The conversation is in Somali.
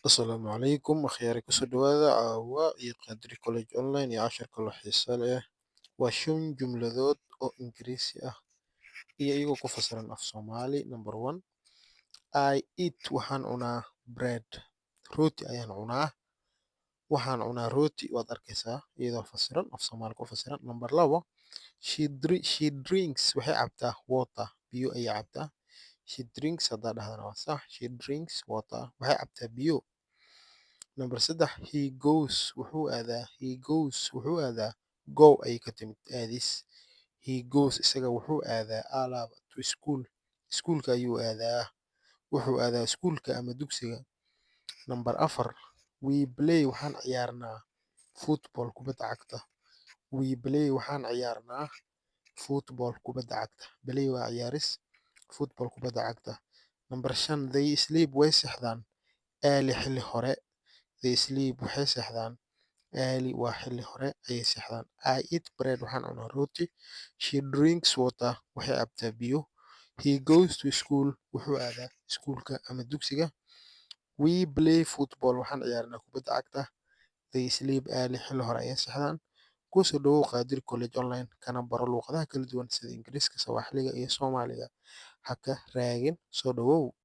Asalaamu calaykum akhyaari kusoo dhawaada caawa iyo qadri college online iyo cashar kalo xiiso leh waa 5 jumladood oo ingiriisi ah iyo iyagoo ku fasiran af soomaali number 1 I eat waxaan cunaa bread rooti ayaan cunaa waxaan cunaa rooti waad arkaysaa iyadoo fasiran af soomaali ku fasiran number 2 she drinks waxay cabtaa water biyo ayay cabtaa she drinks haddaa dhahdana waa sax she drinks water waxay cabtaa biyo number 3 he goes wuxuu aadaa go ayay ka timid aadis he goes isaga wuxuu aadaa alaaba to school iskuulka ayuu aadaa wuxuu aadaa iskuulka ama dugsiga number 4 we play waxaan ciyaarnaa football kubadda cagta we play waxaan ciyaarnaa football kubadda cagta play waa ciyaaris football kubadda cagta number 5 they sleep way seexdaan early xilli hore they sleep waxay seexdaan early waa xilli hore ayay seexdaan I eat bread waxaan cunaa rooti she drinks water waxay cabtaa biyo he goes to school wuxuu aadaa iskuulka ama dugsiga we play football waxaan ciyaarnaa kubadda cagta they sleep early xilli hore ayay seexdaan kusoo dhawow qaadir college online kana baro luuqadaha kala duwan sida ingiriiska sawaaxiliga iyo soomaaliga haka raagin soo dhawow